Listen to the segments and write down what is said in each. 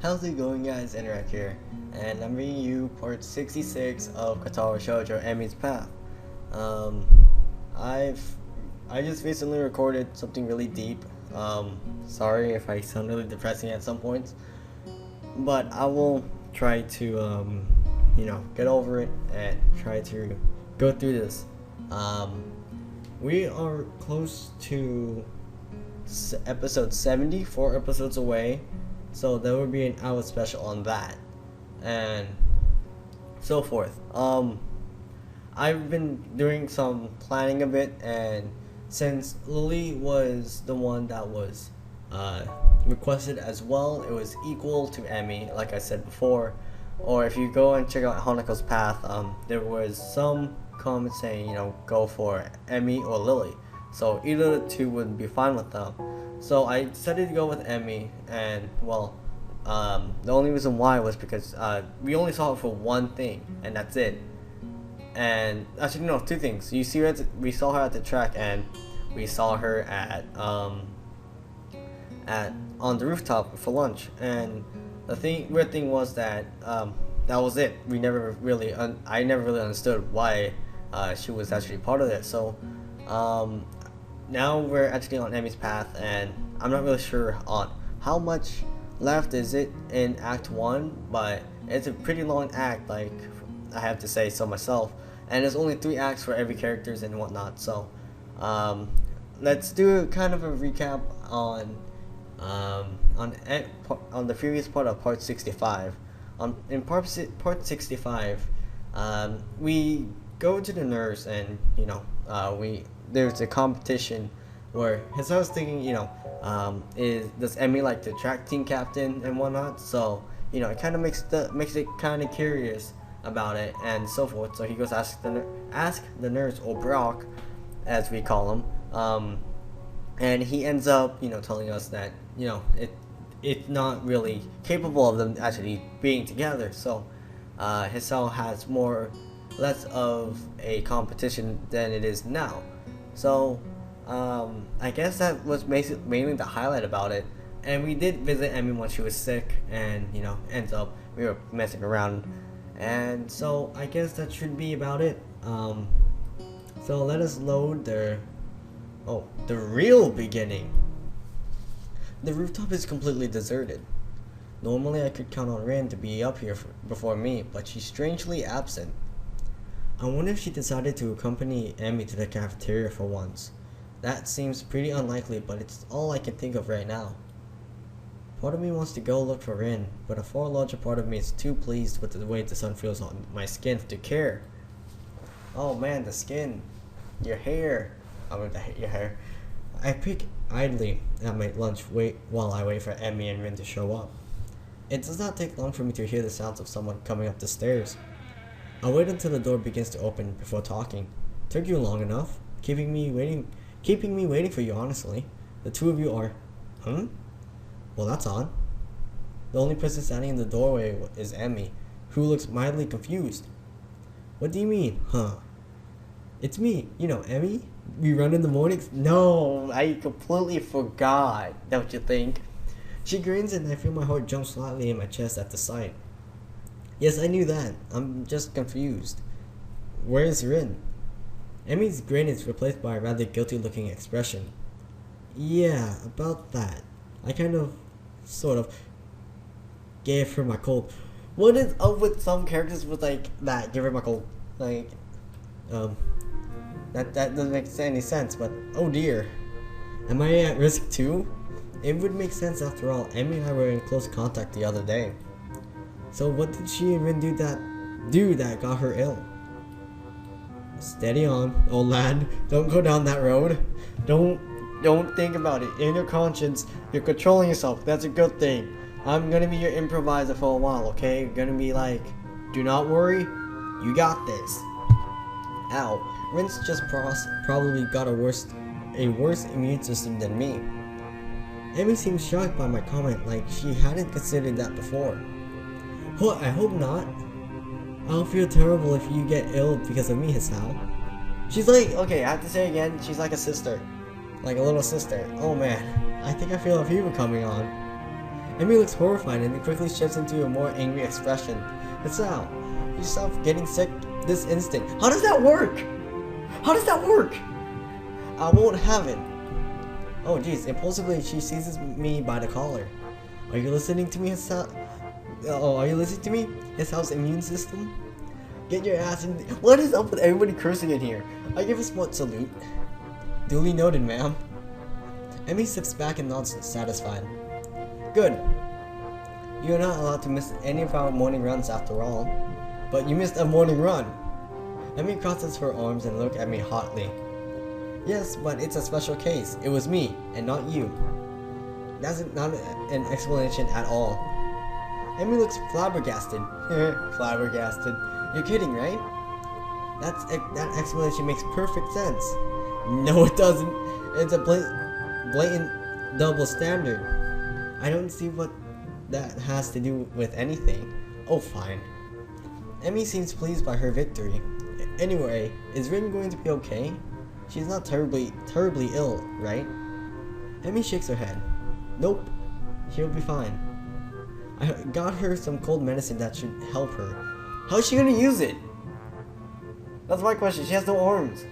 How's it going, guys? Interact here, and I'm bringing you part 66 of Katawa Shoujo Emi's Path. Um, I just recently recorded something really deep. Sorry if I sound really depressing at some points, but I will try to get over it and try to go through this. We are close to episode 70, 4 episodes away. So there will be an hour special on that, and so forth. I've been doing some planning a bit, and since Lily was the one that was requested as well, it was equal to Emi, like I said before. Or if you go and check out Haneko's path, there was some comments saying, go for Emi or Lily. So either of the two would be fine with them. So I decided to go with Emi, and the only reason why was because we only saw her for one thing, and that's it. And actually, no, two things. You see her we saw her at the track, and we saw her at on the rooftop for lunch. And the weird thing was that that was it. I never really understood why she was actually part of it. So now we're actually on Emi's path, and I'm not really sure on how much left is it in Act 1, but it's a pretty long act, like I have to say so myself, and there's only 3 acts for every characters and whatnot. So let's do kind of a recap on the previous part of part 65. In part 65, we go to the nurse, and there's a competition where Hisao's thinking, does Emi like the track team captain and whatnot? So it kind of makes it kind of curious about it and so forth. So he goes ask the nurse, or Brock, as we call him, and he ends up telling us that it's not really capable of them actually being together. So Hisao has less of a competition than it is now. So I guess that was mainly the highlight about it. And we did visit Emi when she was sick, and ends up we were messing around, and so I guess that should be about it. So let us load the real beginning. The rooftop is completely deserted. Normally I could count on Rin to be up here before me, but she's strangely absent. I wonder if she decided to accompany Emi to the cafeteria for once. That seems pretty unlikely, but it's all I can think of right now. Part of me wants to go look for Rin, but a far larger part of me is too pleased with the way the sun feels on my skin to care. Oh man, the skin. Your hair. Your hair. I pick idly at my lunch while I wait for Emi and Rin to show up. It does not take long for me to hear the sounds of someone coming up the stairs. I wait until the door begins to open before talking. Took you long enough, keeping me waiting for you, honestly. The two of you are... Well, that's odd. The only person standing in the doorway is Emi, who looks mildly confused. What do you mean, huh? It's me, Emi? We run in the mornings? No, I completely forgot, don't you think? She grins, and I feel my heart jump slightly in my chest at the sight. Yes, I knew that. I'm just confused. Where is Rin? Emi's grin is replaced by a rather guilty-looking expression. Yeah, about that. I sort of, gave her my cold. What is up with some characters with that? Give her my cold. That doesn't make any sense. But oh dear, am I at risk too? It would make sense after all. Emi and I were in close contact the other day. So what did she and Rin do that got her ill? Steady on, old lad. Don't go down that road. Don't think about it. In your conscience, you're controlling yourself. That's a good thing. I'm gonna be your improviser for a while, okay? You're gonna be like, do not worry, you got this. Ow. Rin's just probably got a worse immune system than me. Emi seemed shocked by my comment, like she hadn't considered that before. I hope not. I'll feel terrible if you get ill because of me, Hisao. She's like, okay, I have to say again, she's like a sister. Like a little sister. Oh man, I think I feel a fever coming on. Emi looks horrified and then quickly shifts into a more angry expression. Hisao, you stop getting sick this instant. How does that work? How does that work? I won't have it. Oh jeez, impulsively she seizes me by the collar. Are you listening to me, Hisao? Oh, are you listening to me? Hisao's immune system? Get your ass in. What is up with everybody cursing in here? I give a smart salute. Duly noted, ma'am. Emi sips back and nods satisfied. Good. You are not allowed to miss any of our morning runs after all. But you missed a morning run. Emi crosses her arms and looks at me hotly. Yes, but it's a special case. It was me, and not you. That's not an explanation at all. Emi looks flabbergasted. Flabbergasted. You're kidding, right? That explanation makes perfect sense. No, it doesn't. It's a blatant double standard. I don't see what that has to do with anything. Oh, fine. Emi seems pleased by her victory. Anyway, is Rin going to be okay? She's not terribly ill, right? Emi shakes her head. Nope. She'll be fine. I got her some cold medicine that should help her. How's she gonna use it? That's my question. She has no arms.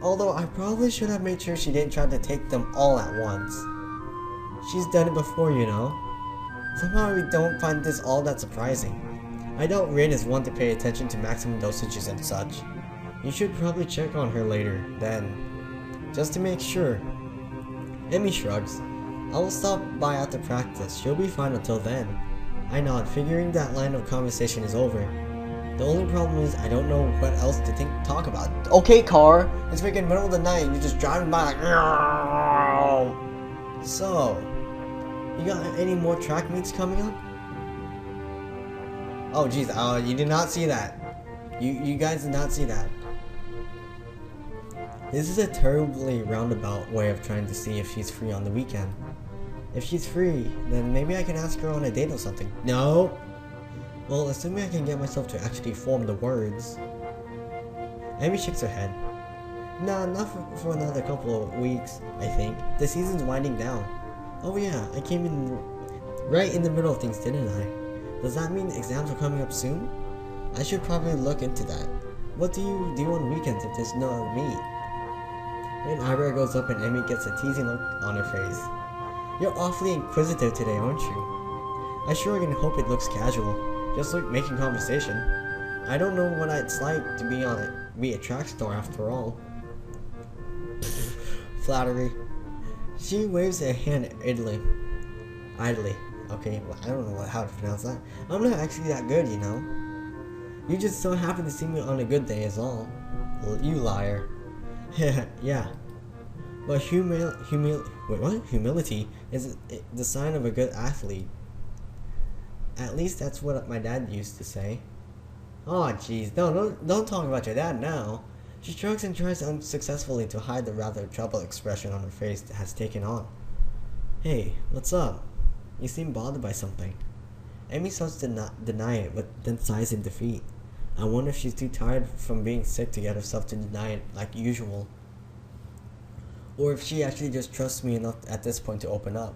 Although I probably should have made sure she didn't try to take them all at once. She's done it before, you know. Somehow we don't find this all that surprising. I doubt Rin is one to pay attention to maximum dosages and such. You should probably check on her later, then. Just to make sure. Emi shrugs. I will stop by after practice. She'll be fine until then. I nod, figuring that line of conversation is over. The only problem is I don't know what else to talk about. Okay, car. It's freaking middle of the night and you're just driving by like. So, you got any more track meets coming up? Oh jeez, you did not see that. You guys did not see that. This is a terribly roundabout way of trying to see if she's free on the weekend. If she's free, then maybe I can ask her on a date or something. No! Well, assuming I can get myself to actually form the words. Emi shakes her head. Nah, not for another couple of weeks, I think. The season's winding down. Oh yeah, I came in right in the middle of things, didn't I? Does that mean exams are coming up soon? I should probably look into that. What do you do on weekends if there's no meet? An eyebrow goes up and Emi gets a teasing look on her face. You're awfully inquisitive today, aren't you? I sure can hope it looks casual, just like making conversation. I don't know what it's like to be a track star after all. Flattery. She waves a hand idly. Okay, well, I don't know how to pronounce that. I'm not actually that good, you know. You just so happen to see me on a good day is all. You liar. Yeah. But humility is the sign of a good athlete. At least that's what my dad used to say. Oh jeez, don't talk about your dad now. She shrugs and tries unsuccessfully to hide the rather troubled expression on her face that has taken on. Hey, what's up? You seem bothered by something. Emi starts to deny it, but then sighs in defeat. I wonder if she's too tired from being sick to get herself to deny it like usual. Or if she actually just trusts me enough at this point to open up.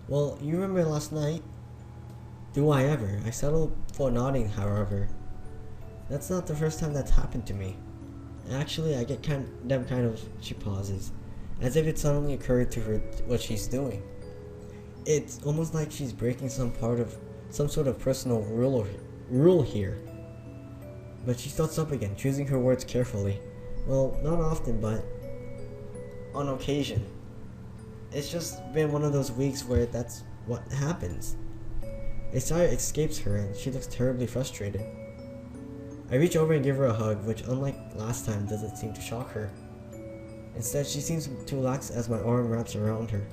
Well, you remember last night? Do I ever? I settled for nodding, however. That's not the first time that's happened to me. Actually, I get she pauses, as if it suddenly occurred to her what she's doing. It's almost like she's breaking some sort of personal rule here. But she starts up again, choosing her words carefully. Well, not often, but on occasion. It's just been one of those weeks where that's what happens. A sigh escapes her and she looks terribly frustrated. I reach over and give her a hug, which unlike last time doesn't seem to shock her. Instead, she seems to relax as my arm wraps around her.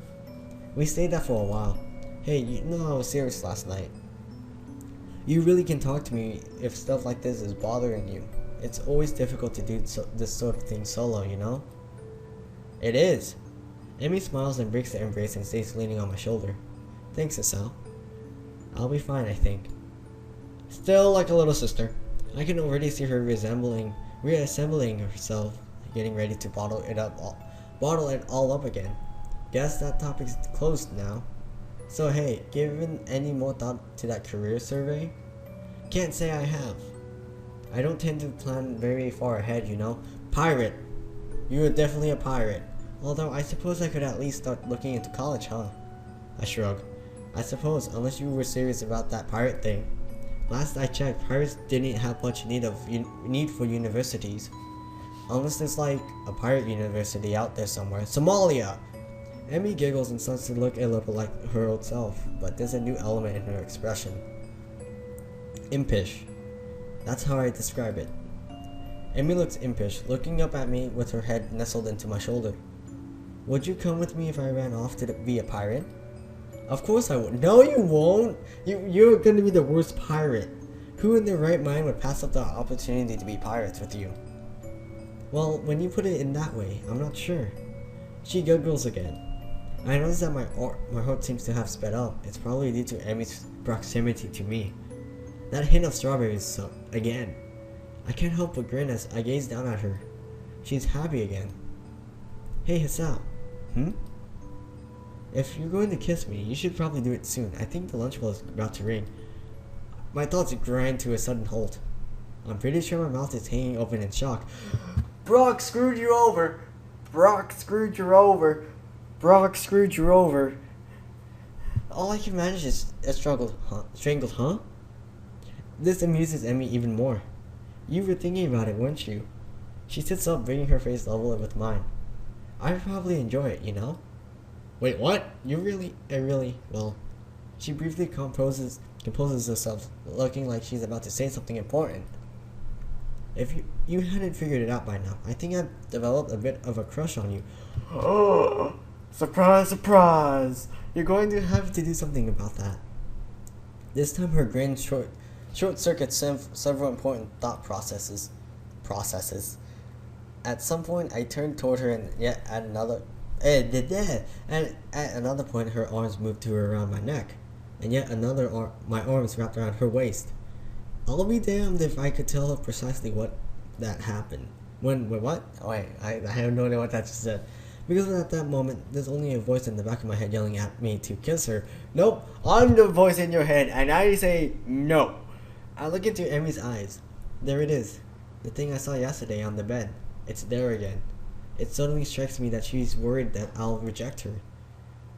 We stayed there for a while. Hey, you know I was serious last night. You really can talk to me if stuff like this is bothering you. It's always difficult to do this sort of thing solo, you know? It is. Emi smiles and breaks the embrace and stays leaning on my shoulder. Thanks, Hisao. I'll be fine, I think. Still like a little sister. I can already see her reassembling herself, getting ready to bottle it all up again. Guess that topic's closed now. So hey, given any more thought to that career survey? Can't say I have. I don't tend to plan very far ahead, you know. Pirate. You are definitely a pirate. Although I suppose I could at least start looking into college, huh? I shrug. I suppose, unless you were serious about that pirate thing. Last I checked, pirates didn't have much need for universities. Unless there's like a pirate university out there somewhere. Somalia! Emmy giggles and starts to look a little like her old self, but there's a new element in her expression. Impish. That's how I describe it. Emmy looks impish, looking up at me with her head nestled into my shoulder. Would you come with me if I ran off to be a pirate? Of course I would. No, you won't! You're gonna be the worst pirate. Who in their right mind would pass up the opportunity to be pirates with you? Well, when you put it in that way, I'm not sure. She giggles again. I notice that my heart seems to have sped up. It's probably due to Emmy's proximity to me. That hint of strawberries, so, again. I can't help but grin as I gaze down at her. She's happy again. Hey, Hisao. If you're going to kiss me, you should probably do it soon. I think the lunch bell is about to ring. My thoughts grind to a sudden halt. I'm pretty sure my mouth is hanging open in shock. Brock screwed you over. Brock screwed you over. Brock screwed you over. All I can manage is strangled, huh? This amuses Emmy even more. You were thinking about it, weren't you? She sits up, bringing her face level with mine. I'd probably enjoy it, you know? Wait, what? You really, well... She briefly composes herself, looking like she's about to say something important. If you hadn't figured it out by now, I think I've developed a bit of a crush on you. Oh, surprise, surprise! You're going to have to do something about that. This time her grin short-circuits several important thought processes. At some point, I turned toward her, and yet at another point, her arms moved to around my neck, and yet my arms wrapped around her waist. I'll be damned if I could tell her precisely what that happened. When what? Oh, wait, I have no idea what that just said. Because at that moment, there's only a voice in the back of my head yelling at me to kiss her. Nope, I'm the voice in your head, and I say no. I look into Emmy's eyes. There it is. The thing I saw yesterday on the bed. It's there again. It suddenly strikes me that she's worried that I'll reject her.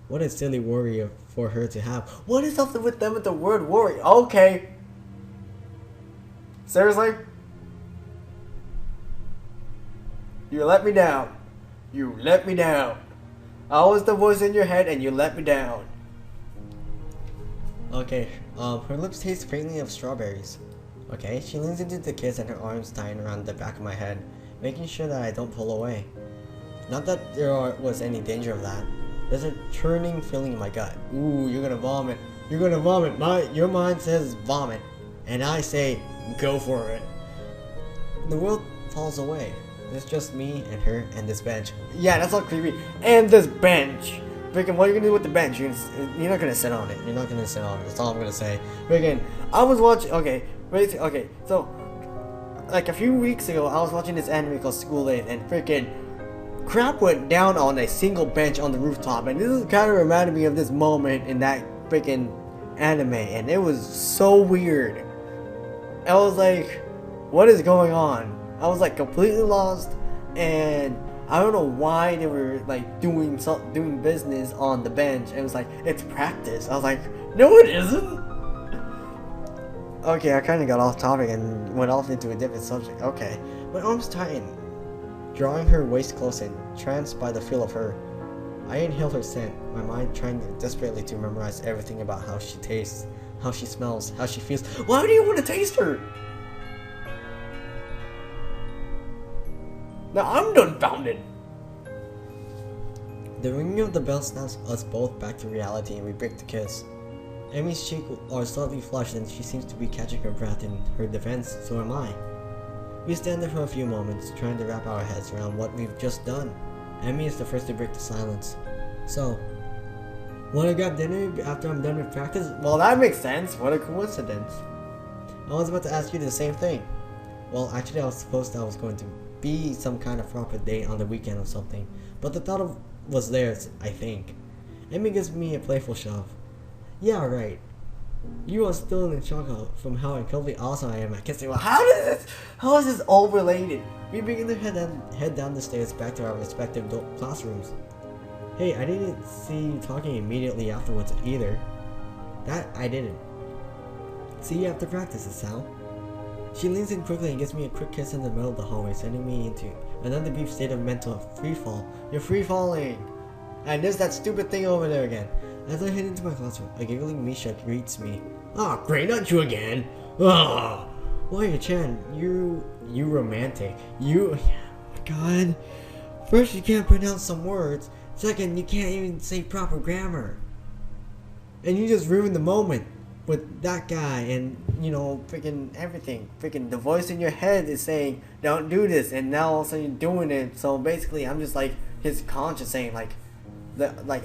What a silly worry for her to have. What is up with them with the word worry? Okay. Seriously? You let me down. You let me down. I was the voice in your head and you let me down. Okay, her lips taste faintly of strawberries. Okay, she leans into the kiss and her arms tying around the back of my head, making sure that I don't pull away. Not that there was any danger of that. There's a churning feeling in my gut. Ooh, you're gonna vomit. You're gonna vomit. Your mind says vomit, and I say go for it. The world falls away. There's just me and her and this bench. Yeah, that's all creepy. And this bench. Freaking, what are you gonna do with the bench? You're not gonna sit on it. You're not gonna sit on it. That's all I'm gonna say. Freaking, I was watching. Okay, so like a few weeks ago, I was watching this anime called School 8, and freaking crap went down on a single bench on the rooftop, and this kind of reminded me of this moment in that freaking anime, and it was so weird. I was like, what is going on? I was like completely lost, and I don't know why they were like doing business on the bench. It was like, it's practice. I was like, no it isn't. Okay, I kind of got off topic and went off into a different subject. Okay, my arms tighten, drawing her waist close in, tranced by the feel of her. I inhaled her scent, my mind trying desperately to memorize everything about how she tastes, how she smells, how she feels. Why do you want to taste her? Now I'm dumbfounded. The ringing of the bell snaps us both back to reality, and we break the kiss. Emmy's cheeks are slightly flushed, and she seems to be catching her breath. In her defense, so am I. We stand there for a few moments, trying to wrap our heads around what we've just done. Emmy is the first to break the silence. So, wanna grab dinner after I'm done with practice? Well, that makes sense. What a coincidence. I was about to ask you the same thing. Well, actually, I was going to be some kind of proper date on the weekend or something, but the thought was theirs, I think. Emmy gives me a playful shove. Yeah, right. You are still in shock from how incredibly awesome I am at kissing. Well, how is this all related? We begin to head down the stairs back to our respective classrooms. Hey, I didn't see you talking immediately afterwards either. That I didn't. See you after practice, Hisao. She leans in quickly and gives me a quick kiss in the middle of the hallway, sending me into another brief state of mental freefall. You're free falling! And there's that stupid thing over there again. As I head into my classroom, a giggling Misha greets me. Ah, great, not you again! Ah! Why-chan, you romantic. Oh my god. First, you can't pronounce some words. Second, you can't even say proper grammar. And you just ruined the moment with that guy and, you know, freaking everything. Freaking the voice in your head is saying, don't do this, and now all of a sudden you're doing it. So basically, I'm just like his conscience saying, like,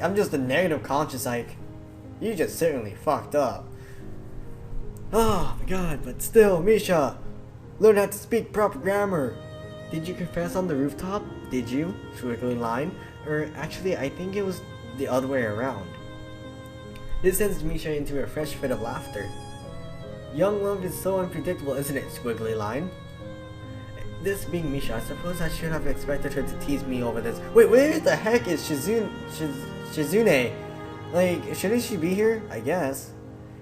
I'm just the negative conscience, like, you just certainly fucked up. Oh my god, but still, Misha, learn how to speak proper grammar. Did you confess on the rooftop? Did you? Squiggly line. Or actually, I think it was the other way around. This sends Misha into a fresh fit of laughter. Young love is so unpredictable, isn't it, squiggly line? This being Misha, I suppose I should have expected her to tease me over this. Wait, where the heck is Shizune? Like, shouldn't she be here? I guess.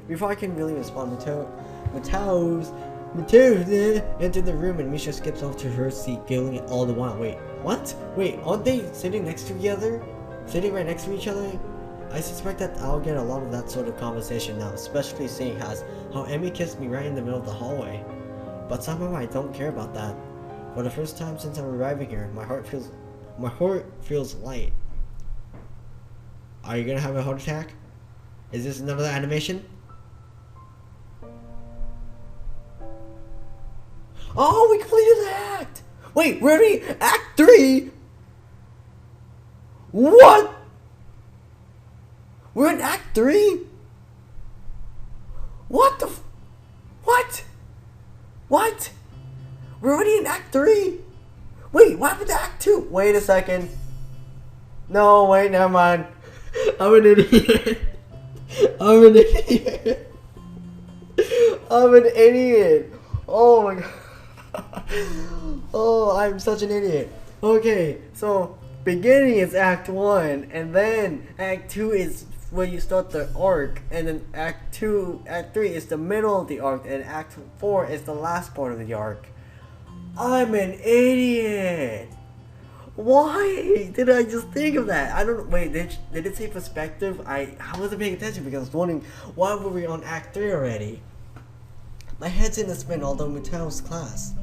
Before I can really respond, Mateus entered the room and Misha skips off to her seat, giggling all the while. Wait, what? Wait, aren't they sitting next to each other? Sitting right next to each other? I suspect that I'll get a lot of that sort of conversation now, especially seeing as how Emmy kissed me right in the middle of the hallway. But somehow I don't care about that. For the first time since I'm arriving here, my heart feels light. Are you gonna have a heart attack? Is this another animation? Oh, we completed the act! Wait, we're already Act 3? What? We're in Act 3? What the what? What? We're already in Act 3? Wait, what happened to Act 2? Wait a second. No, wait, never mind. I'm an idiot. I'm an idiot. I'm an idiot. Oh my god. Oh, I'm such an idiot. Okay, so beginning is Act 1, and then Act 2 is where you start the arc, and then Act 3 is the middle of the arc, and Act 4 is the last part of the arc. I'm an idiot. Why did I just think of that? I don't know. Wait, did it say perspective? I wasn't paying attention because I was wondering why were we on Act 3 already? My head's in a spin all through Mateo's class.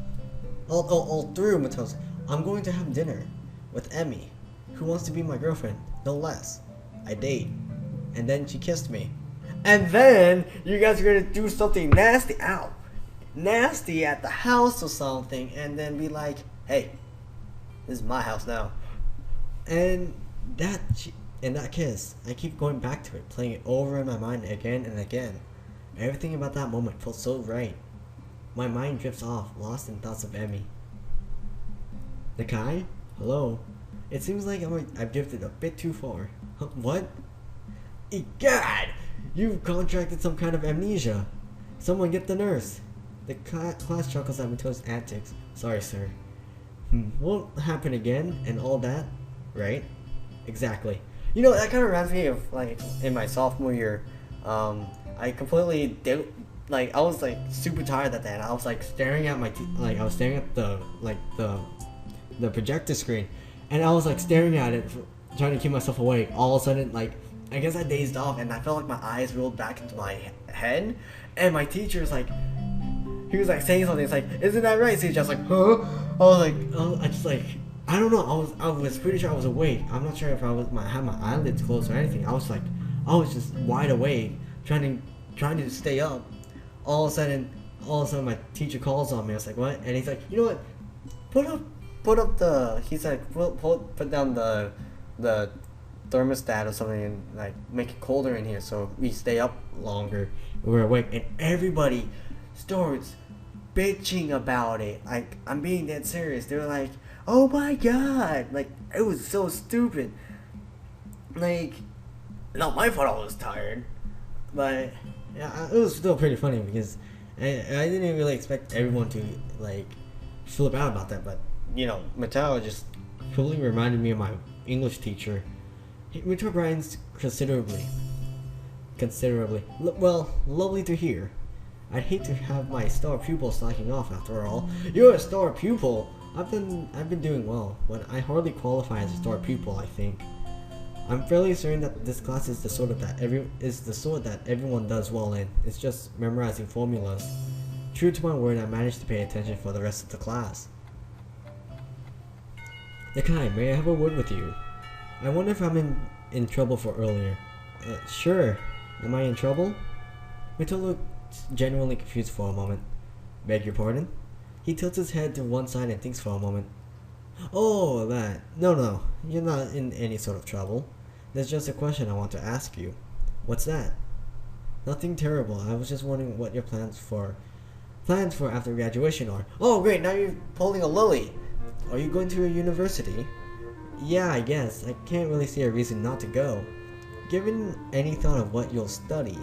All through Mateo's. I'm going to have dinner with Emmy, who wants to be my girlfriend, no less. I date. And then she kissed me. And then you guys are gonna do something nasty. Ow. Nasty at the house or something, and then be like, hey, this is my house now. And that kiss, I keep going back to it, playing it over in my mind again and again. Everything about that moment felt so right. My mind drifts off, lost in thoughts of Emmy. Nakai? Hello? It seems like I've drifted a bit too far. Huh, what? Egad! You've contracted some kind of amnesia. Someone get the nurse. The class chuckles at Mateo's antics. Sorry, sir. Won't happen again and all that, right? Exactly. You know, that kind of reminds me of, like, in my sophomore year, I completely did, like, I was, like, super tired at that, and I was, like, staring at I was staring at the projector screen, and I was, like, staring at it, trying to keep myself awake. All of a sudden, like, I guess I dazed off, and I felt like my eyes rolled back into my head, and my teacher was, like, he was, like, saying something. It's like, isn't that right? So he's just like, huh? I was like, I don't know. I was pretty sure I was awake. I'm not sure if I had my eyelids closed or anything. I was just wide awake, trying to stay up. All of a sudden, my teacher calls on me. I was like, what? And he's like, you know what? Put up the. He's like, put down the thermostat or something and, like, make it colder in here so we stay up longer. We're awake, and everybody starts bitching about it. Like, I'm being dead serious. They were like, oh my god, like, it was so stupid. Like, not my fault I was tired, But yeah, it was still pretty funny because I didn't really expect everyone to like flip out about that. But Mateo just totally reminded me of my English teacher. We took Ryan's considerably. Well, lovely to hear. I'd hate to have my star pupil slacking off after all. You're a star pupil. I've been doing well, but I hardly qualify as a star pupil, I think. I'm fairly certain that this class is the sort that everyone does well in. It's just memorizing formulas. True to my word, I managed to pay attention for the rest of the class. Nakai, may I have a word with you? I wonder if I'm in trouble for earlier. Sure. Am I in trouble? Mito looked genuinely confused for a moment. Beg your pardon? He tilts his head to one side and thinks for a moment. Oh, that. No, you're not in any sort of trouble. There's just a question I want to ask you. What's that? Nothing terrible. I was just wondering what your plans for after graduation are. Oh, great, now you're pulling a lily. Are you going to a university? Yeah, I guess. I can't really see a reason not to go. Given any thought of what you'll study?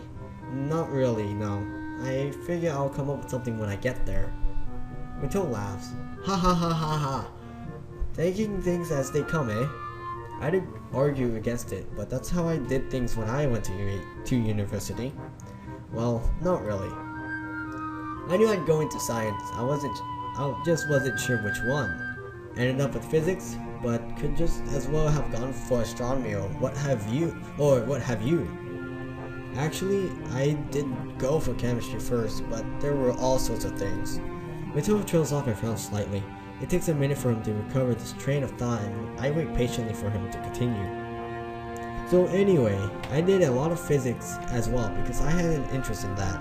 Not really, no. I figure I'll come up with something when I get there. Mito laughs. Ha ha ha ha ha. Taking things as they come, eh? I didn't argue against it, but that's how I did things when I went to university. Well, not really. I knew I'd go into science. I just wasn't sure which one. Ended up with physics, but could just as well have gone for astronomy or what have you. Actually, I did go for chemistry first, but there were all sorts of things. Mito trails off and frowns slightly. It takes a minute for him to recover this train of thought, and I wait patiently for him to continue. So anyway, I did a lot of physics as well because I had an interest in that,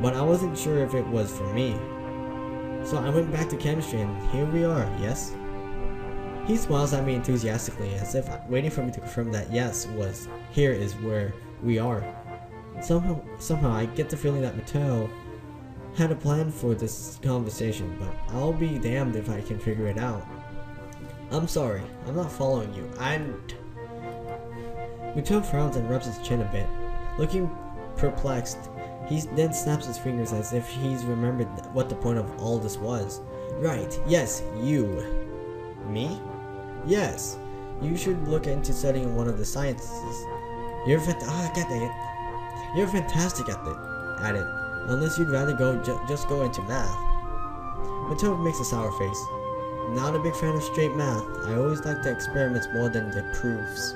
but I wasn't sure if it was for me. So I went back to chemistry, and here we are, yes? He smiles at me enthusiastically, as if waiting for me to confirm that yes here is where we are. Somehow I get the feeling that Mateo had a plan for this conversation, but I'll be damned if I can figure it out. I'm sorry, I'm not following you. Mateo frowns and rubs his chin a bit. Looking perplexed, he then snaps his fingers as if he's remembered what the point of all this was. Right, yes, you. Me? Yes, you should look into studying one of the sciences. You're fantastic at it. Unless you'd rather just go into math. Mateo makes a sour face. Not a big fan of straight math. I always like the experiments more than the proofs.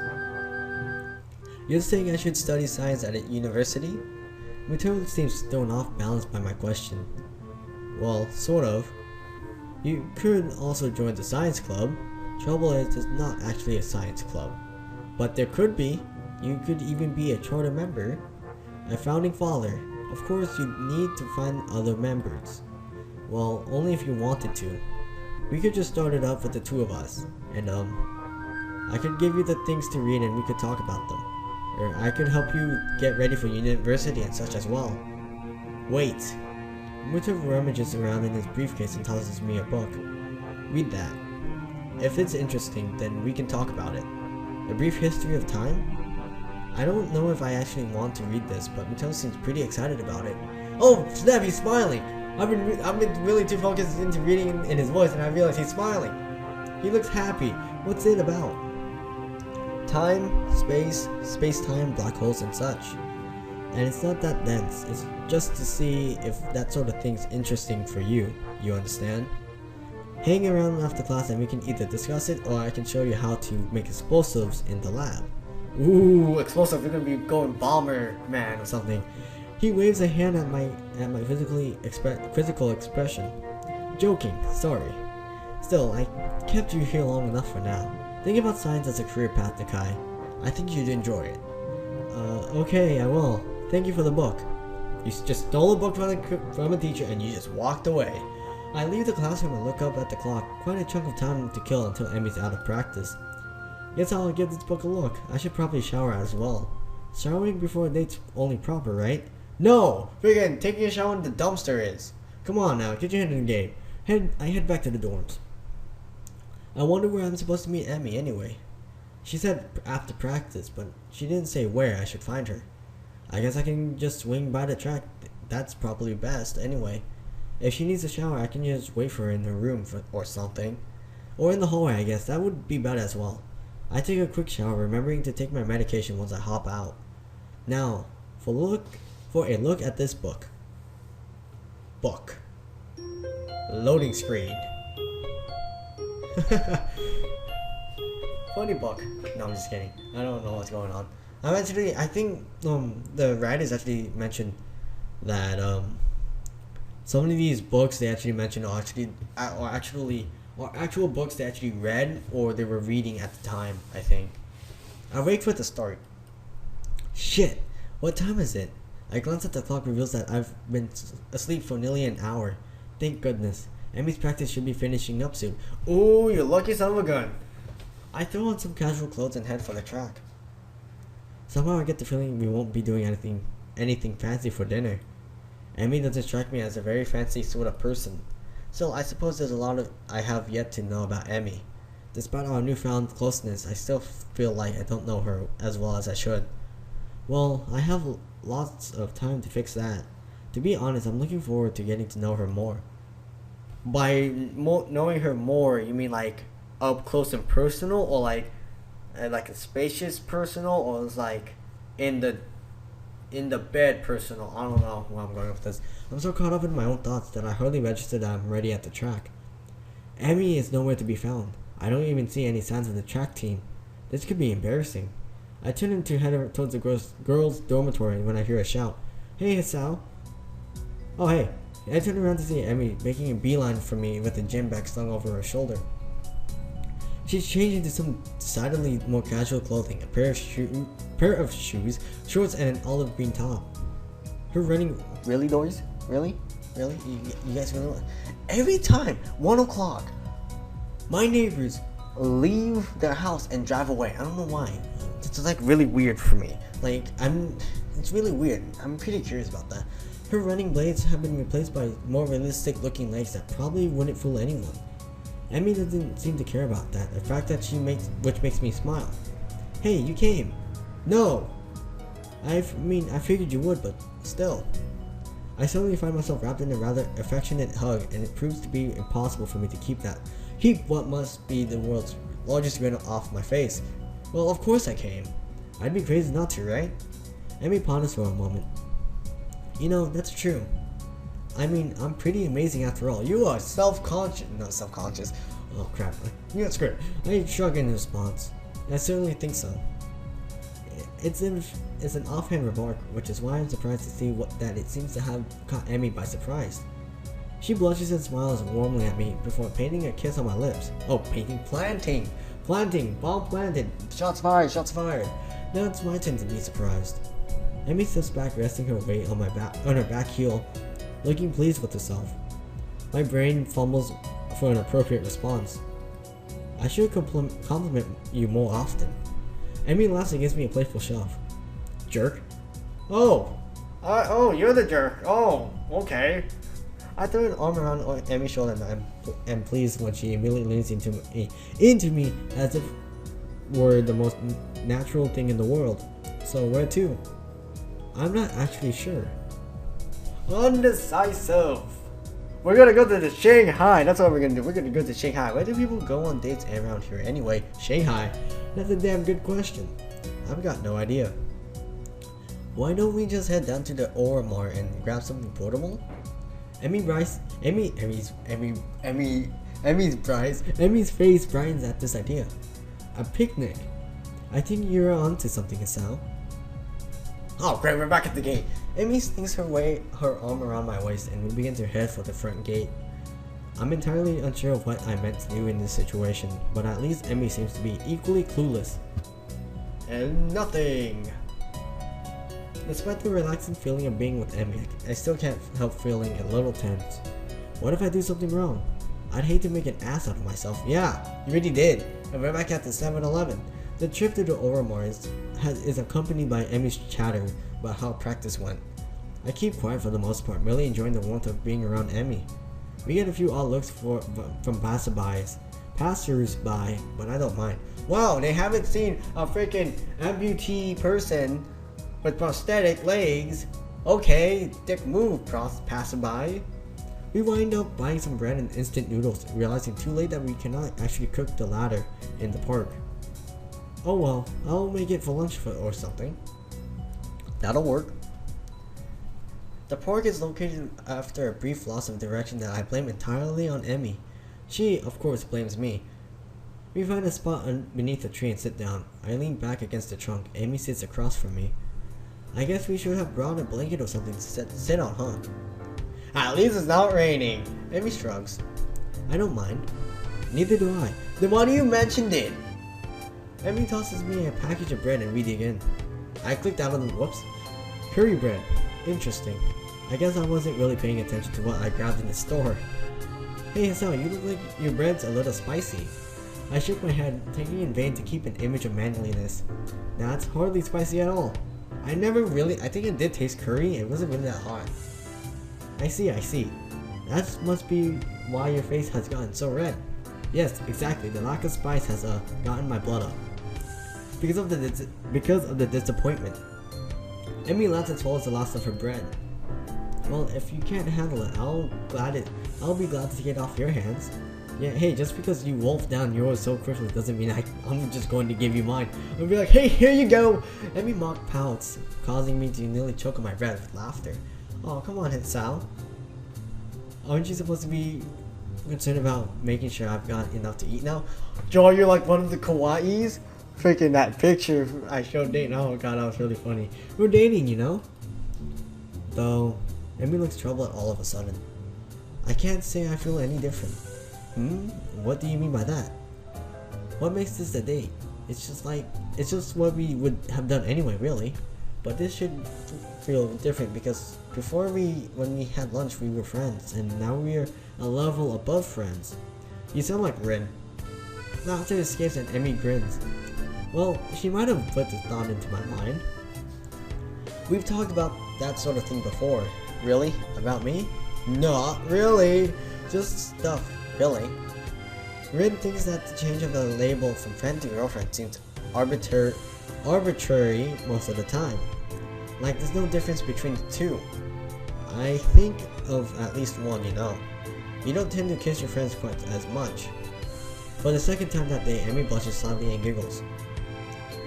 You're saying I should study science at a university? Mateo seems thrown off balance by my question. Well, sort of. You could also join the science club. Trouble is, it's not actually a science club. But there could be. You could even be a charter member. A founding father. Of course, you'd need to find other members. Well, only if you wanted to. We could just start it up with the two of us. And, I could give you the things to read and we could talk about them. Or I could help you get ready for university and such as well. Wait. Muto rummages around in his briefcase and tosses me a book. Read that. If it's interesting, then we can talk about it. A Brief History of Time? I don't know if I actually want to read this, but Mateo seems pretty excited about it. Oh, snap, he's smiling! I've been really too focused into reading in his voice and I realize he's smiling. He looks happy. What's it about? Time, space-time, black holes and such. And it's not that dense. It's just to see if that sort of thing's interesting for you. You understand? Hang around after class and we can either discuss it or I can show you how to make explosives in the lab. Ooh, explosive, we're gonna be going bomber man or something. He waves a hand at my quizzical expression. Joking, sorry. Still, I kept you here long enough for now. Think about science as a career path, Nakai. I think you'd enjoy it. Okay, I will. Thank you for the book. You just stole a book from a teacher and you just walked away. I leave the classroom and look up at the clock. Quite a chunk of time to kill until Emmy's out of practice. Guess I'll give this book a look. I should probably shower as well. Showering before a date's only proper, right? No! Friggin' taking a shower in the dumpster is. Come on now, get your head in the game. I head back to the dorms. I wonder where I'm supposed to meet Emmy anyway. She said after practice, but she didn't say where I should find her. I guess I can just swing by the track. That's probably best anyway. If she needs a shower, I can just wait for her in her room or something. Or in the hallway, I guess. That would be better as well. I take a quick shower, remembering to take my medication once I hop out. Now, for a look at this book. Loading screen. Funny book. No, I'm just kidding. I don't know what's going on. I think the writers actually mentioned that some of these books they actually mentioned are actual books they actually read or they were reading at the time. I think. I'll wait for it to start. Shit! What time is it? I glance at the clock, reveals that I've been asleep for nearly an hour. Thank goodness. Emmy's practice should be finishing up soon. Ooh, you lucky son of a gun. I throw on some casual clothes and head for the track. Somehow I get the feeling we won't be doing anything fancy for dinner. Emmy doesn't strike me as a very fancy sort of person. So I suppose there's a lot I have yet to know about Emmy. Despite our newfound closeness, I still feel like I don't know her as well as I should. Well, I have lots of time to fix that. To be honest, I'm looking forward to getting to know her more. By knowing her more, you mean like up close and personal, or like a spacious personal, or it's like in the bed personal? I don't know where I'm going with this. I'm so caught up in my own thoughts that I hardly register that I'm ready at the track. Emmy is nowhere to be found. I don't even see any signs of the track team. This could be embarrassing. I turn to head towards the girls' dormitory when I hear a shout. Hey, Hisao. Oh, hey. I turn around to see Emmy making a beeline for me with a gym bag slung over her shoulder. She's changing to some decidedly more casual clothing, a pair of shoes, shorts, and an olive green top. Her running... Really, Doris? Really? You guys really... Every time, 1 o'clock, my neighbors leave their house and drive away. I don't know why. It's like really weird for me. It's really weird. I'm pretty curious about that. Her running blades have been replaced by more realistic looking legs that probably wouldn't fool anyone. Emmy doesn't seem to care about that, a fact that which makes me smile. Hey, you came. No! I figured you would, but still. I suddenly find myself wrapped in a rather affectionate hug, and it proves to be impossible for me to keep what must be the world's largest grin off my face. Well, of course I came. I'd be crazy not to, right? Emmy ponders for a moment. You know, that's true. I'm pretty amazing after all. You are not self-conscious. Oh crap. Yeah, screw it. I shrug in response. I certainly think so. It's an offhand remark, which is why I'm surprised to see that it seems to have caught Emmy by surprise. She blushes and smiles warmly at me before painting a kiss on my lips. Oh, planting, bomb planted, shots fired. Now it's my turn to be surprised. Emmy steps back, resting her weight on her back heel, looking pleased with herself. My brain fumbles for an appropriate response. I should compliment you more often. Emmy laughs and gives me a playful shove. Jerk. Oh, you're the jerk. Oh, okay. I throw an arm around Emmy's shoulder and I'm pleased when she immediately leans into me as if we're the most natural thing in the world. So where to? I'm not actually sure. Undecisive. We're gonna go to the Shanghai. That's what we're gonna do. We're gonna go to Shanghai. Where do people go on dates around here anyway? Shanghai. That's a damn good question. I've got no idea. Why don't we just head down to the Oramar and grab something portable? Emmy's face brightens at this idea. A picnic. I think you're onto something, Hisao. Oh great, we're back at the gate. Emmy slings her arm around my waist and we begin to head for the front gate. I'm entirely unsure of what I meant to do in this situation, but at least Emmy seems to be equally clueless. And nothing! Despite the relaxing feeling of being with Emmy, I still can't help feeling a little tense. What if I do something wrong? I'd hate to make an ass out of myself. Yeah, you really did. And we're back at the 7-Eleven. The trip to the Oramar is accompanied by Emmy's chatter about how practice went. I keep quiet for the most part, really enjoying the warmth of being around Emmy. We get a few odd looks from passers-by, but I don't mind. Wow, they haven't seen a freaking amputee person with prosthetic legs. Okay, dick move, passerby. We wind up buying some bread and instant noodles, realizing too late that we cannot actually cook the latter in the park. Oh well, I'll make it for lunch or something. That'll work. The park is located after a brief loss of direction that I blame entirely on Emmy. She, of course, blames me. We find a spot beneath a tree and sit down. I lean back against the trunk. Emmy sits across from me. I guess we should have brought a blanket or something to sit on, huh? At least it's not raining. Emmy shrugs. I don't mind. Neither do I. Then why do you mention it? Emmy tosses me a package of bread and we dig in. I clicked out on the whoops. Curry bread. Interesting. I guess I wasn't really paying attention to what I grabbed in the store. Hey Hisao, you look like your bread's a little spicy. I shook my head, thinking in vain to keep an image of manliness. That's hardly spicy at all. I think it did taste curry, it wasn't really that hot. I see. That must be why your face has gotten so red. Yes, exactly, the lack of spice has gotten my blood up. Because of the disappointment. Emmy laughs and swallows the last of her bread. Well, if you can't handle it, I'll be glad to take it off your hands. Yeah, hey, just because you wolfed down yours so quickly doesn't mean I'm just going to give you mine. I'll be like, hey, here you go! Emmy mock pouts, causing me to nearly choke on my breath with laughter. Oh, come on, Hisao. Aren't you supposed to be concerned about making sure I've got enough to eat now? Joe, you're like one of the kawaiis? Freaking that picture I showed dating. Oh god, that was really funny. We're dating, you know? Though, Emmy looks troubled all of a sudden. I can't say I feel any different. What do you mean by that? What makes this a date? It's just what we would have done anyway, really. But this should feel different because when we had lunch, we were friends, and now we're a level above friends. You sound like Rin. Laughter escapes and Emmy grins. Well, she might have put the thought into my mind. We've talked about that sort of thing before. Really? About me? Not really. Just stuff, really. Rin thinks that the change of the label from friend to girlfriend seems arbitrary most of the time. Like there's no difference between the two. I think of at least one, you know. You don't tend to kiss your friends quite as much. For the second time that day, Emmy blushes slightly and giggles.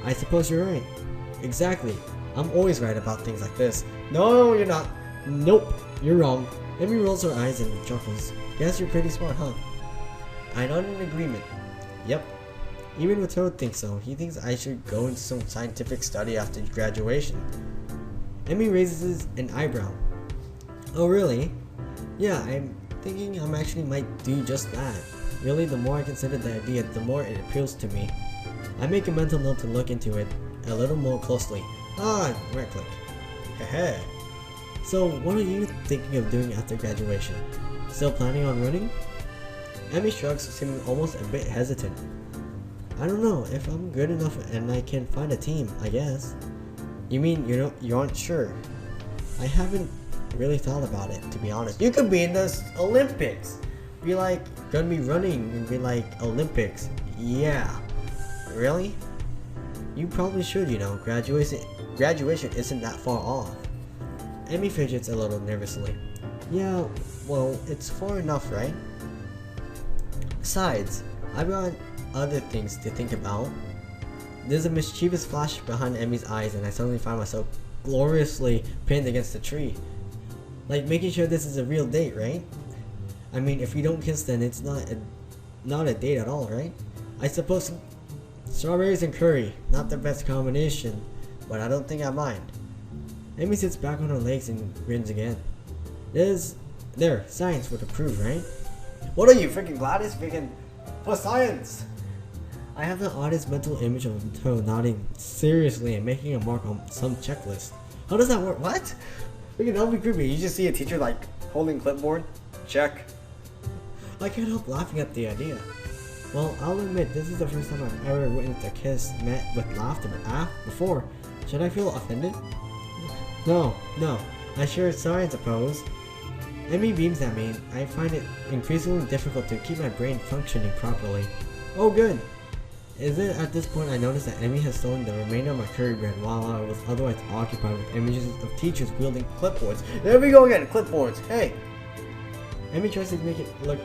I suppose you're right. Exactly. I'm always right about things like this. No, you're not. Nope, you're wrong. Emmy rolls her eyes and chuckles. Guess you're pretty smart, huh? I nod in agreement. Yep. Even Toad thinks so. He thinks I should go into some scientific study after graduation. Emmy raises an eyebrow. Oh really? Yeah, I'm thinking I actually might do just that. Really, the more I consider the idea, the more it appeals to me. I make a mental note to look into it a little more closely. Ah, right click. Heh. So, what are you thinking of doing after graduation? Still planning on running? Emmy shrugs, seeming almost a bit hesitant. I don't know, if I'm good enough and I can find a team, I guess. You mean you aren't sure? I haven't really thought about it, to be honest. You could be in the Olympics. Be like, gonna be running and be like, Olympics. Yeah. Really? You probably should, you know. Graduation isn't that far off. Emmy fidgets a little nervously. Yeah, well, it's far enough, right? Besides, I've got other things to think about. There's a mischievous flash behind Emmy's eyes and I suddenly find myself gloriously pinned against a tree. Like making sure this is a real date, right? I mean, if we don't kiss then it's not a date at all, right? I suppose strawberries and curry, not the best combination, but I don't think I mind. Emmy sits back on her legs and grins again. There, science would approve, right? What are you, freaking Gladys? Freaking for science! I have the oddest mental image of Toad nodding seriously and making a mark on some checklist. How does that work? What? Freaking that would be creepy. You just see a teacher like holding clipboard. Check. I can't help laughing at the idea. Well, I'll admit this is the first time I've ever witnessed a kiss met with laughter before. Should I feel offended? No. I sure sorry, I suppose. Emmy beams at me. I find it increasingly difficult to keep my brain functioning properly. Oh good. Is it at this point I noticed that Emmy has stolen the remainder of my curry bread while I was otherwise occupied with images of teachers wielding clipboards. There we go again, clipboards. Hey! Emmy tries to look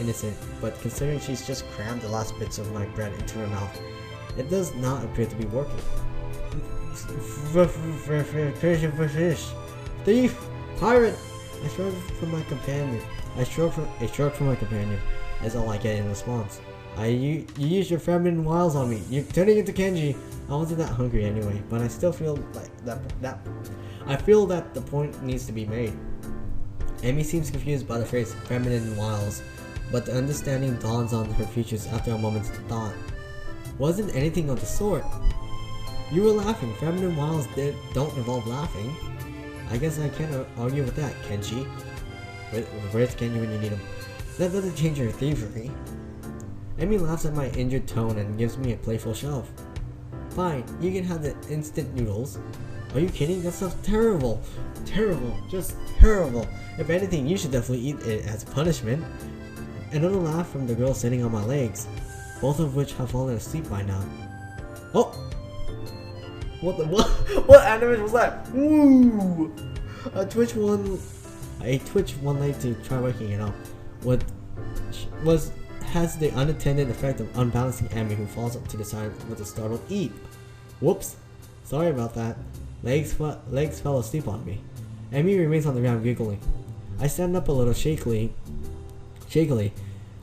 innocent, but considering she's just crammed the last bits of my bread into her mouth, it does not appear to be working. Thief! Pirate! I shrugged from my companion. A shrug from my companion is all I get in response. You used your feminine wiles on me. You're turning into Kenji. I wasn't that hungry anyway, but I still feel like I feel that the point needs to be made. Amy seems confused by the phrase feminine wiles, but the understanding dawns on her features after a moment's thought. Wasn't anything of the sort. You were laughing. Feminine wiles don't involve laughing. I guess I can't argue with that, Kenji. Where's Kenji when you need him? That doesn't change your thievery. Emmy laughs at my injured tone and gives me a playful shove. Fine, you can have the instant noodles. Are you kidding? That stuff's terrible. Terrible. Just terrible. If anything, you should definitely eat it as punishment. Another laugh from the girl sitting on my legs, both of which have fallen asleep by now. Oh! What animation was that? Woo! I twitched one leg to try waking it up. Has the unintended effect of unbalancing Emmy, who falls up to the side with a startled eat. Whoops. Sorry about that. Legs fell asleep on me. Emmy remains on the ground giggling. I stand up a little shakily,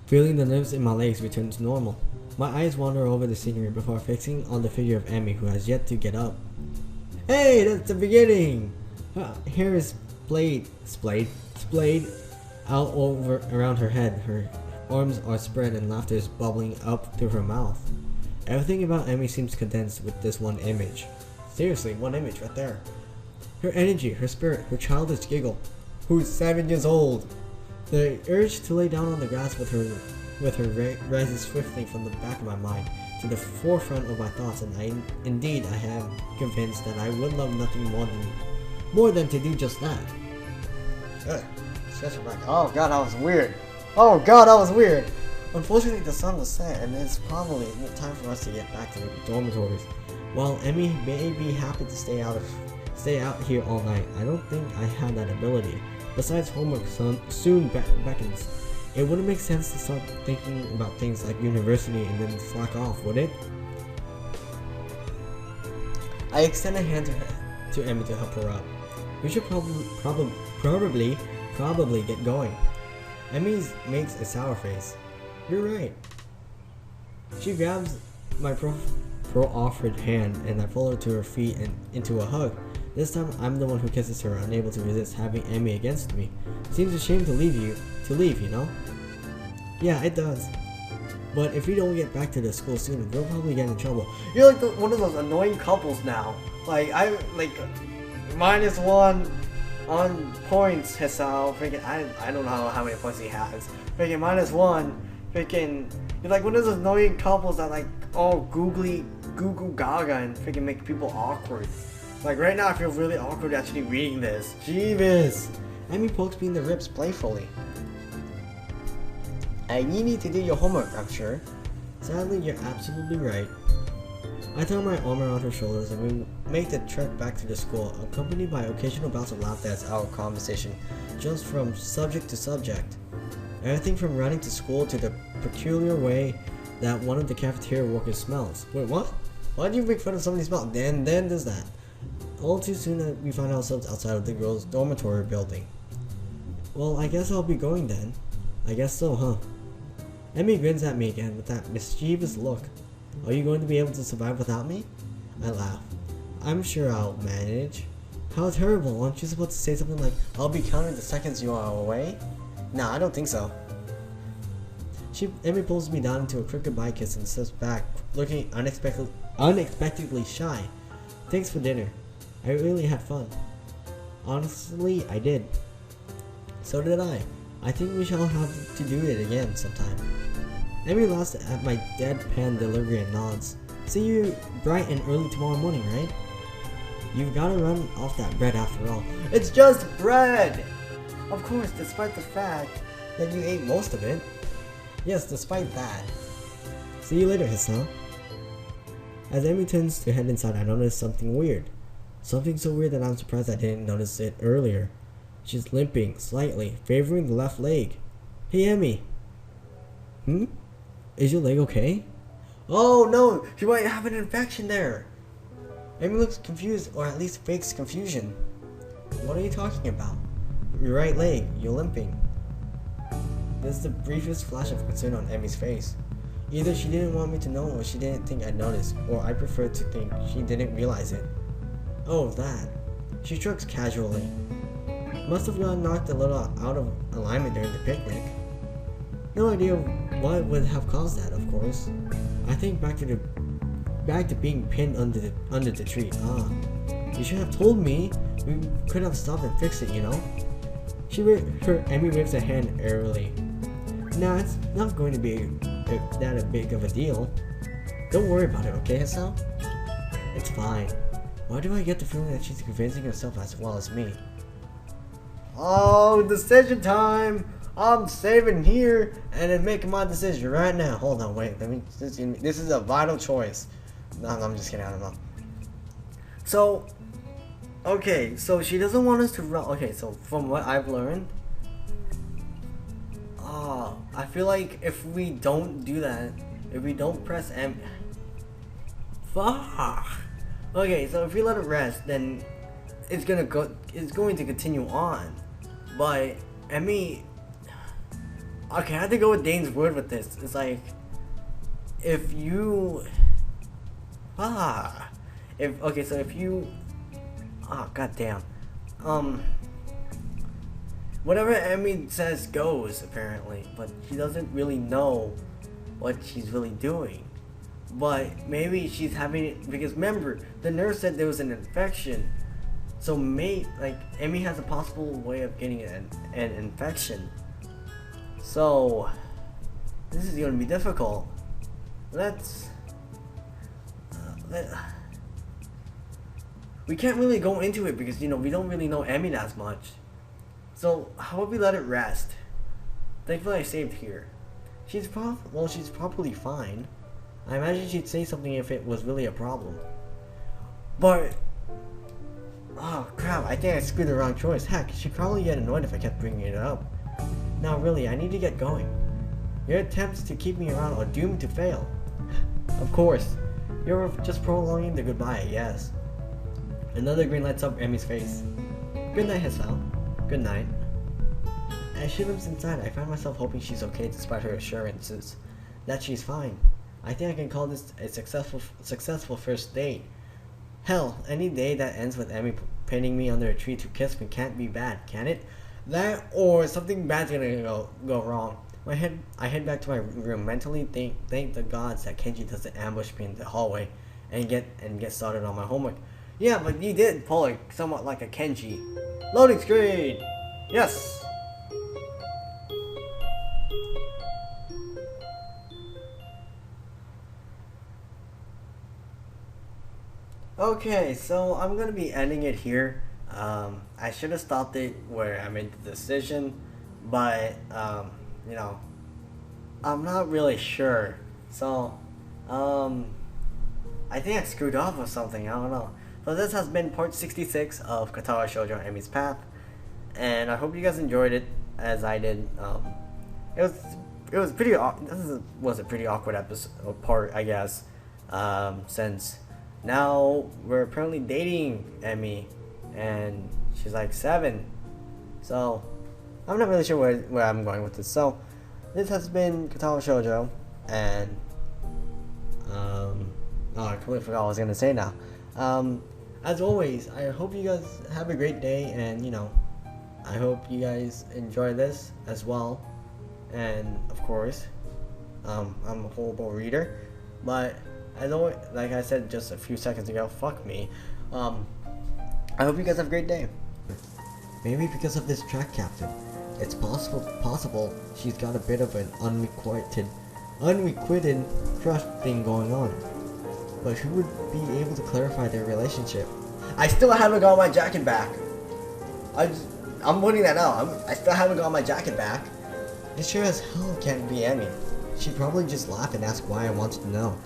feeling the nerves in my legs return to normal. My eyes wander over the scenery before fixing on the figure of Emmy, who has yet to get up. Hey, that's the beginning! Her hair is splayed out around her head. Her arms are spread and laughter is bubbling up through her mouth. Everything about Emmy seems condensed with this one image. Seriously, one image right there. Her energy, her spirit, her childish giggle. Who's 7 years old? The urge to lay down on the grass with her rises swiftly from the back of my mind to the forefront of my thoughts, and I am convinced that I would love nothing more than to do just that. Oh god, that was weird. Oh god, that was weird. Unfortunately, the sun was set, and it's probably time for us to get back to the dormitories. While Emmy may be happy to stay out here all night, I don't think I have that ability. Besides, homework soon beckons. It wouldn't make sense to start thinking about things like university and then slack off, would it? I extend a hand to Emmy to help her up. We should probably get going. Emmy makes a sour face. You're right. She grabs my pro-offered hand, and I pull her to her feet and into a hug. This time, I'm the one who kisses her, unable to resist having Emmy against me. Seems a shame to leave, you know? Yeah, it does. But if we don't get back to the school soon, we'll probably get in trouble. You're like one of those annoying couples now. Like, -1 on points, Hisao. Freaking, I don't know how many points he has. Freaking -1. Freaking, you're like one of those annoying couples that like all goo gaga and freaking make people awkward. Like right now, I feel really awkward actually reading this. Jeebus. Emmy pokes me in the ribs playfully. You need to do your homework, I'm sure. Sadly, you're absolutely right. I throw my arm around her shoulders and we make the trek back to the school, accompanied by occasional bouts of laughter as our conversation jumps from subject to subject. Everything from running to school to the peculiar way that one of the cafeteria workers smells. Wait, what? Why do you make fun of somebody's smell? Then does that. All too soon we find ourselves outside of the girls' dormitory building. Well, I guess I'll be going then. I guess so, huh? Emmy grins at me again with that mischievous look. Are you going to be able to survive without me? I laugh. I'm sure I'll manage. How terrible, aren't you supposed to say something like, I'll be counting the seconds you are away? Nah, I don't think so. Emmy pulls me down into a quick goodbye kiss and steps back, looking unexpectedly shy. Thanks for dinner. I really had fun. Honestly, I did. So did I. I think we shall have to do it again sometime. Emmy laughs at my deadpan delivery and nods. See you bright and early tomorrow morning, right? You've got to run off that bread after all. It's just bread! Of course, despite the fact that you ate most of it. Yes, despite that. See you later, Hisao. As Emi turns to head inside, I notice something weird. Something so weird that I'm surprised I didn't notice it earlier. She's limping, slightly, favoring the left leg. Hey, Emi. Is your leg okay? Oh no, she might have an infection there. Emi looks confused, or at least fakes confusion. What are you talking about? Your right leg, you're limping. There's the briefest flash of concern on Emi's face. Either she didn't want me to know, or she didn't think I'd notice, or I prefer to think she didn't realize it. Oh, that. She shrugs casually. Must have gotten knocked a little out of alignment during the picnic. No idea what would have caused that, of course. I think back to being pinned under the tree. You should have told me. We could have stopped and fixed it, you know. Emi waves her hand airily. Nah, it's not going to be that big of a deal. Don't worry about it, okay, Hisao? It's fine. Why do I get the feeling that she's convincing herself as well as me? Oh, decision time! I'm saving here and then making my decision right now. Hold on, wait. This is a vital choice. No, I'm just kidding. I don't know. So, okay. So she doesn't want us to run. Okay. So from what I've learned, I feel like if we don't do that, if we don't press M, fuck. Okay. So if we let it rest, then it's going to continue on. But Emi. Okay, I have to go with Dane's word with this. It's like, if you, goddamn, whatever Emi says goes apparently, but she doesn't really know what she's really doing. But maybe she's having it because remember, the nurse said there was an infection, so Emi has a possible way of getting an infection. So, this is going to be difficult. We can't really go into it because, we don't really know Emi as much. So, how about we let it rest? Thankfully I saved here. She's probably fine. I imagine she'd say something if it was really a problem. But, oh crap, I think I screwed the wrong choice. Heck, she'd probably get annoyed if I kept bringing it up. Now really, I need to get going. Your attempts to keep me around are doomed to fail. Of course. You're just prolonging the goodbye, yes. Another grin lights up Emi's face. Good night, Hisao. Good night. As she limps inside, I find myself hoping she's okay despite her assurances that she's fine. I think I can call this a successful first date. Hell, any day that ends with Emi pinning me under a tree to kiss me can't be bad, can it? That or something bad's gonna go wrong. I head back to my room, mentally thank the gods that Kenji doesn't ambush me in the hallway and get started on my homework. Yeah, but you did pull it somewhat like a Kenji. Loading screen! Yes! Okay, so I'm gonna be ending it here. I should have stopped it where I made the decision, but I'm not really sure. So, I think I screwed up or something. I don't know. So this has been part 66 of Katawa Shoujo Emi's Path, and I hope you guys enjoyed it as I did. It was pretty. This was a pretty awkward part, I guess, since now we're apparently dating Emi, and she's like 7. So I'm not really sure where I'm going with this. So this has been Katawa Shoujo, and I completely forgot what I was gonna say now. As always, I hope you guys have a great day, and I hope you guys enjoy this as well. And of course, I'm a horrible reader, but as always, like I said just a few seconds ago, fuck me. I hope you guys have a great day. Maybe because of this track captain, it's possible she's got a bit of an unrequited crush thing going on. But who would be able to clarify their relationship? I still haven't got my jacket back. I'm putting that out. I still haven't got my jacket back. It sure as hell can't be Emi. She'd probably just laugh and ask why I wanted to know.